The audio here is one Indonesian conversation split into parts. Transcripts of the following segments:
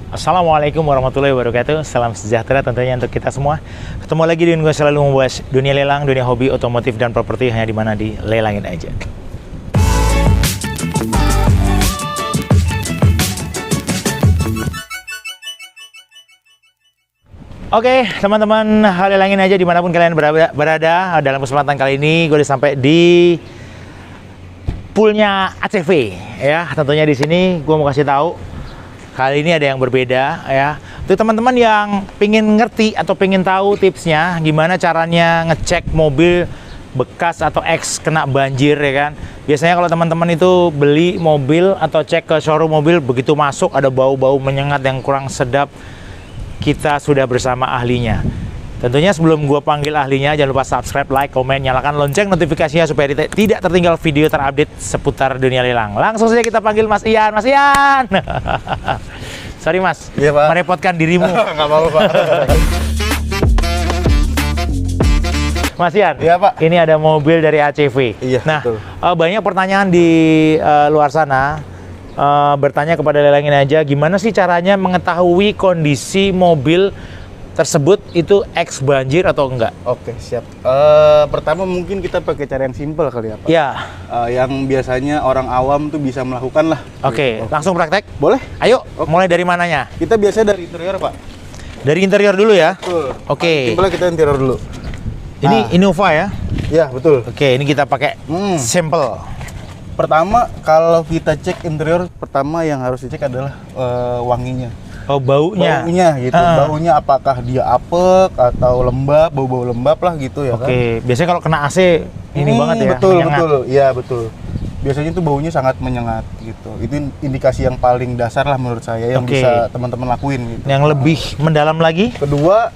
Assalamualaikum warahmatullahi wabarakatuh. Salam sejahtera tentunya untuk kita semua. Ketemu lagi dengan gue selalu membahas dunia lelang, dunia hobi, otomotif, dan properti hanya di mana di Lelangin Aja. Oke, teman-teman, Lelangin Aja dimanapun kalian berada. Dalam kesempatan kali ini gue udah sampai di poolnya ACV ya. Tentunya di sini gue mau kasih tahu kali ini ada yang berbeda ya. Untuk teman-teman yang pengen ngerti atau pengen tahu tipsnya gimana caranya ngecek mobil bekas atau ex kena banjir ya kan. Biasanya kalau teman-teman itu beli mobil atau cek ke showroom mobil, begitu masuk ada bau-bau menyengat yang kurang sedap. Kita sudah bersama ahlinya. Tentunya sebelum gue panggil ahlinya, jangan lupa subscribe, like, komen, nyalakan lonceng notifikasinya supaya tidak tertinggal video terupdate seputar dunia lelang. Langsung saja kita panggil Mas Ian. Mas Ian! Sorry Mas, iya, Pak. Merepotkan dirimu. Nggak apa-apa, Pak. Mas Ian, iya, Pak. ini ada mobil dari ACV. Iya, nah, betul. Banyak pertanyaan di luar sana. Bertanya kepada Lelangin Aja, gimana sih caranya mengetahui kondisi mobil tersebut itu ex banjir atau enggak? Oke, siap. Pertama mungkin kita pakai cara yang simpel kali ya, Pak. Ya. Yang biasanya orang awam tuh bisa melakukan lah. Oke, Gitu. langsung praktek? Boleh? Ayo, Oke. mulai dari mananya? Kita biasa dari interior, Pak. Dari interior dulu ya? Betul. Oke. Simpelnya kita interior dulu. Ini Innova ya? Ya, betul. Oke, ini kita pakai simple. Pertama, kalau kita cek interior, pertama yang harus dicek adalah wanginya. Oh, baunya? Baunya gitu. Baunya apakah dia apek atau lembab, bau-bau lembab lah gitu ya kan? Oke, biasanya kalau kena AC ini banget ya? Betul, menyengat. betul. Iya, betul. Biasanya tuh baunya sangat menyengat gitu. Itu indikasi yang paling dasar lah menurut saya yang bisa teman-teman lakuin gitu. Yang lebih mendalam lagi? Kedua,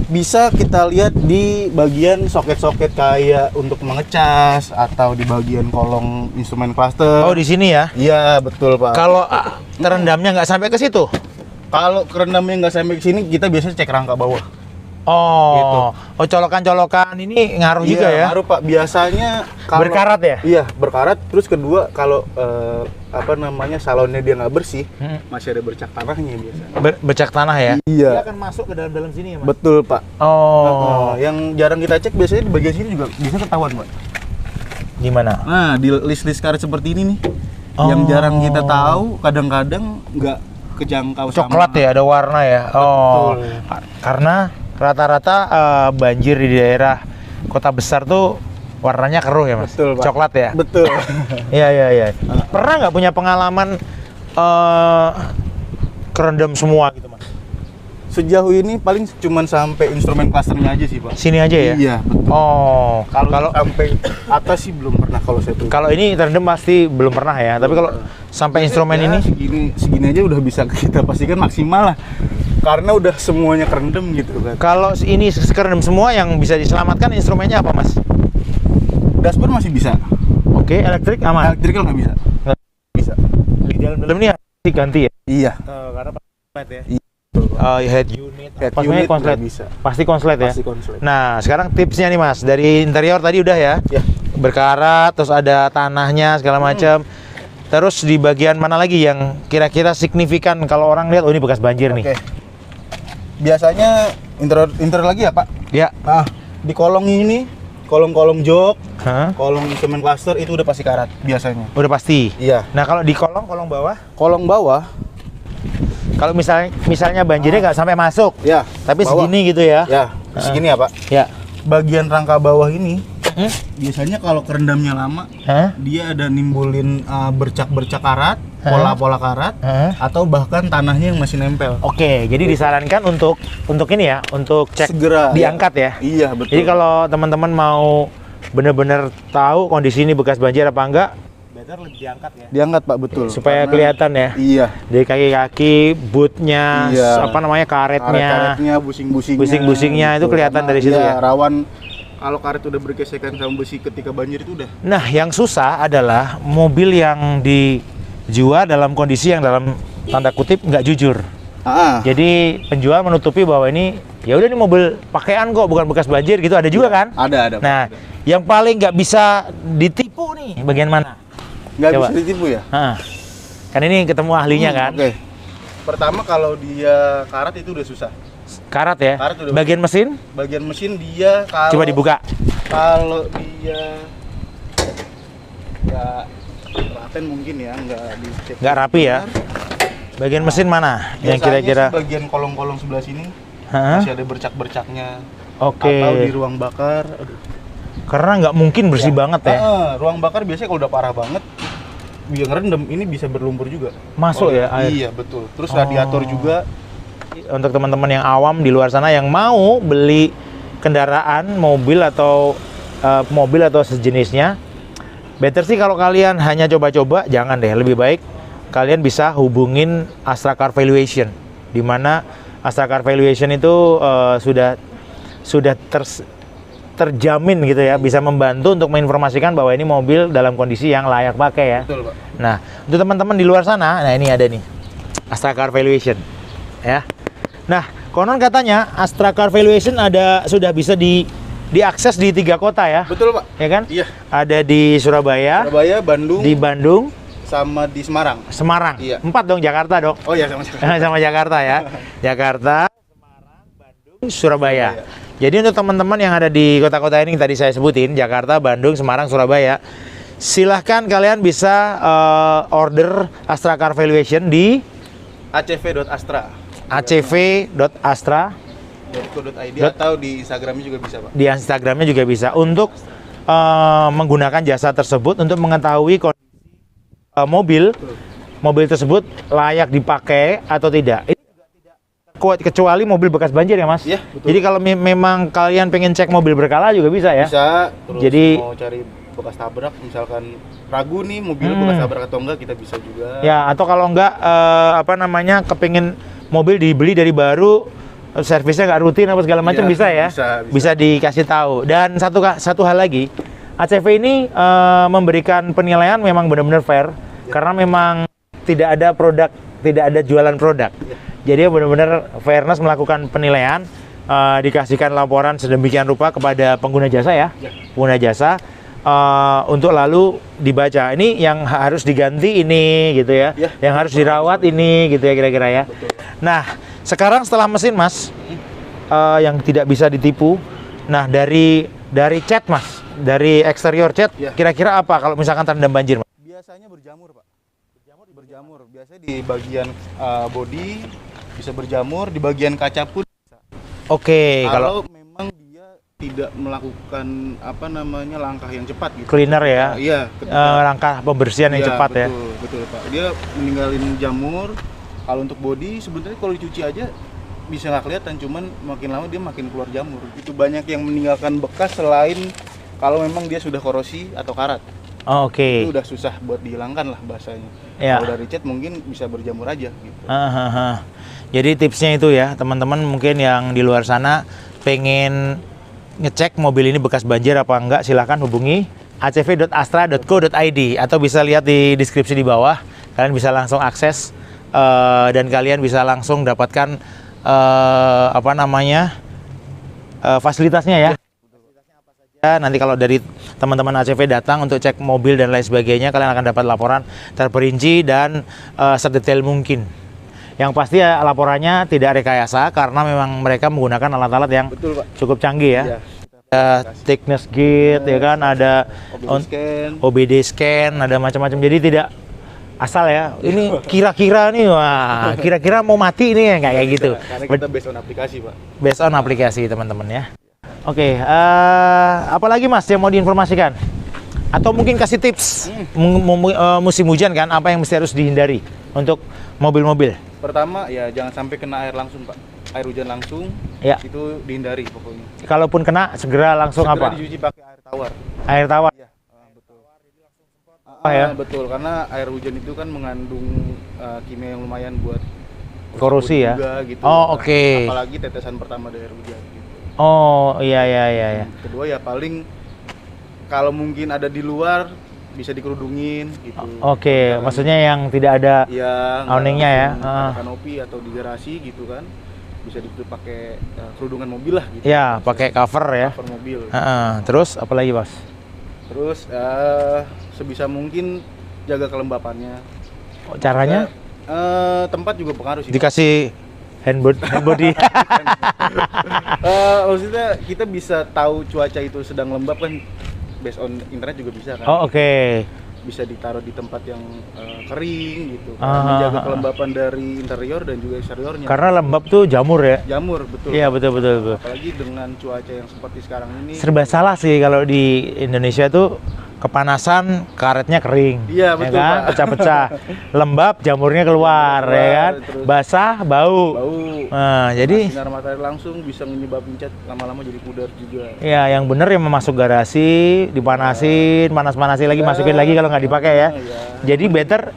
bisa kita lihat di bagian soket-soket kayak untuk mengecas atau di bagian kolong instrumen cluster. Oh, di sini ya? Iya, betul, Pak. Kalau terendamnya nggak sampai ke situ? Kalau kerendamnya nggak sampai ke sini, kita biasanya cek rangka bawah. Oh, Gitu. Oh, colokan-colokan ini ngaruh juga ya? Ngaruh, Pak. Biasanya kalau, berkarat ya? Iya, berkarat. Terus kedua, kalau salonnya dia nggak bersih, masih ada bercak tanahnya biasa. Bercak tanah ya? Iya. Dia akan masuk ke dalam sini ya, Mas? Betul, Pak. Oh. Yang jarang kita cek biasanya di bagian sini juga bisa ketahuan, Pak. Gimana? Nah, di list-list karet seperti ini nih, yang jarang kita tahu, kadang-kadang nggak kejangkau coklat ya, ada warna ya. Oh, betul. Karena rata-rata banjir di daerah kota besar tuh warnanya keruh ya, Mas? Betul, Pak. Coklat ya? Betul. Iya. Pernah nggak punya pengalaman kerendam semua gitu, Mas? Sejauh ini paling cuman sampai instrumen clusternya aja sih, Pak. Sini aja ya? Iya, betul. Oh, kalau sampai atas sih belum pernah kalau saya tuh. Kalau ini terendam pasti belum pernah ya. Tapi kalau sampai instrumen ya, ini segini aja udah bisa kita pastikan maksimal lah. Karena udah semuanya kerendam gitu kan. Kalau ini kerendam semua, yang bisa diselamatkan instrumennya apa, Mas? Dashboard masih bisa. Oke, elektrik aman. Electrical nggak bisa. Nggak bisa. Di dalam ini harus diganti ya? Iya. Karena konslet ya. Iya. Head unit, Head unit konslet bisa. Pasti konslet ya. Pasti konslet. Nah, sekarang tipsnya nih, Mas. Dari interior tadi udah ya. Ya. Berkarat, terus ada tanahnya segala macam. Terus di bagian mana lagi yang kira-kira signifikan kalau orang lihat, oh ini bekas banjir nih? Biasanya interior lagi ya, Pak? Ya. Nah, di kolong ini, kolong-kolong jok, kolong instrumen cluster itu udah pasti karat biasanya. Udah pasti. Iya. Nah, kalau di kolong bawah? Kolong bawah, kalau misalnya banjirnya nggak sampai masuk, ya. Tapi bawah. Segini gitu ya? Ya, segini ya, Pak. Ya. Bagian rangka bawah ini, biasanya kalau kerendamnya lama, dia ada nimbulin bercak-bercak karat, pola-pola karat, atau bahkan tanahnya yang masih nempel. Oke, jadi disarankan untuk ini ya, untuk cek segera diangkat ya. Iya, betul. Jadi kalau teman-teman mau benar-benar tahu kondisi ini bekas banjir apa enggak, better lebih diangkat ya. Diangkat, Pak, betul. Supaya kelihatan ya. Iya. Dari kaki-kaki, bootnya, karetnya, busing-busingnya itu kelihatan dari situ ya. Rawan kalau karet udah bergesekan sama besi ketika banjir itu udah. Nah, yang susah adalah mobil yang dijual dalam kondisi yang dalam tanda kutip nggak jujur. Jadi penjual menutupi bahwa ini ya udah, ini mobil pakaian kok, bukan bekas banjir gitu, ada juga kan? Ada. Nah, yang paling nggak bisa ditipu nih bagian mana? Nggak bisa ditipu ya? Kan ini ketemu ahlinya kan? Oke. Pertama kalau dia karat itu udah susah. Karat ya? Karat udah Bagian mesin? Bagian mesin dia kalau Coba dibuka. Kalau dia nggak rapen mungkin ya, Nggak rapi ya? Bagian mesin mana yang kira-kira? Bagian kolong-kolong sebelah sini masih ada bercak-bercaknya. Oke. Atau di ruang bakar. Aduh. Karena nggak mungkin bersih banget ya? Ruang bakar biasanya kalau udah parah banget, yang ngerendam ini bisa berlumpur juga. Masuk ya air? Iya betul. Terus radiator juga. Untuk teman-teman yang awam di luar sana yang mau beli kendaraan, mobil atau sejenisnya, better sih kalau kalian hanya coba-coba, jangan deh. Lebih baik kalian bisa hubungin Astra Car Valuation, di mana Astra Car Valuation itu sudah terjamin gitu ya, bisa membantu untuk menginformasikan bahwa ini mobil dalam kondisi yang layak pakai ya. Betul, Pak. Nah, untuk teman-teman di luar sana, nah ini ada nih Astra Car Valuation ya. Nah, konon katanya Astra Car Valuation sudah bisa diakses di 3 kota ya. Betul, Pak. Ya kan? Iya. Ada di Surabaya, Bandung, di Bandung, sama di Semarang. Semarang. Iya. 4 dong, Jakarta dong. Oh iya, sama Jakarta. Sama Jakarta ya. Jakarta, Semarang, Bandung, Surabaya. Jadi untuk teman-teman yang ada di kota-kota ini yang tadi saya sebutin, Jakarta, Bandung, Semarang, Surabaya, silahkan kalian bisa order Astra Car Valuation di acv.astra. acv.astra.co.id atau di Instagramnya juga bisa, Pak. Di Instagramnya juga bisa untuk menggunakan jasa tersebut untuk mengetahui kondisi mobil tersebut layak dipakai atau tidak. Ini juga tidak kecuali mobil bekas banjir ya, Mas? Iya, betul. Jadi kalau memang kalian pengen cek mobil berkala juga bisa ya? Bisa. Terus jadi mau cari bekas tabrak, misalkan ragu nih mobil bekas tabrak atau enggak, kita bisa juga. Ya, atau kalau enggak kepingin mobil dibeli dari baru, servisnya nggak rutin apa segala macam, bisa ya? Bisa dikasih tahu. Dan satu hal lagi, ACV ini memberikan penilaian memang benar-benar fair, karena memang tidak ada jualan produk. Jadi benar-benar fairness melakukan penilaian, dikasihkan laporan sedemikian rupa kepada pengguna jasa ya. Pengguna jasa untuk lalu dibaca, ini yang harus diganti ini gitu ya, yang harus dirawat ini gitu ya kira-kira ya. Betul. Nah, sekarang setelah mesin, Mas, yang tidak bisa ditipu, nah dari cat, Mas, dari eksterior cat, kira-kira apa kalau misalkan terendam banjir, Mas? Biasanya berjamur, Pak. Berjamur. Biasanya di bagian bodi bisa berjamur, di bagian kaca pun bisa. Oke, kalau memang dia tidak melakukan langkah yang cepat gitu. Cleaner ya. Iya, langkah pembersihan yang cepat ya. Betul, Pak. Dia meninggalin jamur. Kalau untuk bodi sebenarnya kalau dicuci aja bisa nggak kelihatan, cuman makin lama dia makin keluar jamur. Itu banyak yang meninggalkan bekas selain kalau memang dia sudah korosi atau karat. Oke. Itu udah susah buat dihilangkan lah bahasanya. Ya. Kalau dari cat mungkin bisa berjamur aja gitu. Jadi tipsnya itu ya, teman-teman mungkin yang di luar sana pengen ngecek mobil ini bekas banjir apa enggak, silahkan hubungi acv.astra.co.id atau bisa lihat di deskripsi di bawah. Kalian bisa langsung akses dan kalian bisa langsung dapatkan fasilitasnya ya. Nanti kalau dari teman-teman ACV datang untuk cek mobil dan lain sebagainya, kalian akan dapat laporan terperinci dan sedetail mungkin. Yang pasti ya laporannya tidak rekayasa karena memang mereka menggunakan alat-alat yang cukup canggih ya. Ada thickness gauge ya kan, ada OBD scan, ada macam-macam. Jadi tidak asal ya. Ini kira-kira nih, wah, kira-kira mau mati ini ya kayak gitu. Karena kita based on aplikasi, Pak. Based on aplikasi, teman-teman ya. Oke, apalagi Mas yang mau diinformasikan? Atau mungkin kasih tips musim hujan kan, apa yang mesti harus dihindari untuk mobil-mobil? Pertama ya jangan sampai kena air langsung, Pak. Air hujan langsung, itu dihindari pokoknya. Kalaupun kena segera langsung segera dicuci pakai air tawar. Air tawar? Iya, betul. Betul, karena air hujan itu kan mengandung kimia yang lumayan buat korosi ya? Juga, gitu. Oh, oke. Apalagi tetesan pertama dari air hujan gitu. Oh, iya. Kedua ya paling kalau mungkin ada di luar bisa dikerudungin gitu. Oke, maksudnya yang tidak ada awningnya ya. Ada kanopi atau di garasi gitu kan. Bisa ditutup pakai kerudungan mobil lah gitu. Ya, pakai cover ya. Cover mobil. Terus apa lagi, Mas? Terus sebisa mungkin jaga kelembapannya. Caranya? Tempat juga pengaruh sih. Dikasih handbody. Maksudnya kita bisa tahu cuaca itu sedang lembab kan based on internet juga bisa kan. Oh, oke. Bisa ditaruh di tempat yang kering gitu kan. Menjaga kelembapan dari interior dan juga eksteriornya. Karena lembab tuh jamur ya. Jamur, betul. Iya, betul. Apalagi dengan cuaca yang seperti sekarang ini. Serba salah sih kalau di Indonesia tuh kepanasan, karetnya kering. Iya, betul, ya kan? Pak. Pecah-pecah. Lembab, jamurnya keluar, ya kan? terus Basah, bau. Nah, jadi sinar matahari langsung bisa menyebabkan cat lama-lama jadi pudar juga. ya yang bener yang masuk garasi, dipanasin, panas-panasin lagi, masukin lagi kalau nggak dipakai ya. Jadi better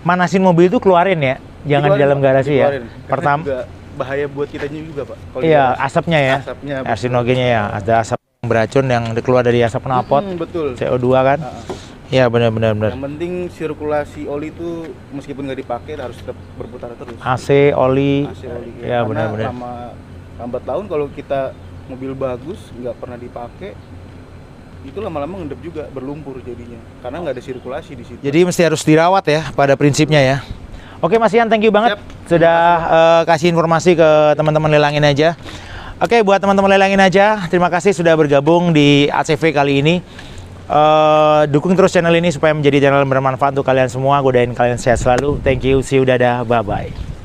manasin mobil itu keluarin ya, jangan di dalam garasi ya. Pertama juga bahaya buat kitanya juga, Pak. Kalau iya, di garasi. asapnya ya. Asapnya. Arsinogennya ya, ada asap beracun yang keluar dari asap knalpot. Betul. CO2 kan. Iya, benar. Yang penting sirkulasi oli itu meskipun nggak dipakai harus tetap berputar terus. AC, oli. AC oli. Ya, Karena benar. lambat laun kalau kita mobil bagus nggak pernah dipakai itu lama-lama ngendap juga, berlumpur jadinya karena nggak ada sirkulasi di situ. Jadi mesti harus dirawat ya pada prinsipnya ya. Oke Mas Ian, thank you banget. Siap. Sudah kasih informasi ke teman-teman Lelangin Aja. Oke, buat teman-teman Lelangin Aja, terima kasih sudah bergabung di ACV kali ini. Dukung terus channel ini supaya menjadi channel yang bermanfaat untuk kalian semua. Godain kalian sehat selalu. Thank you, see you, dadah, bye-bye.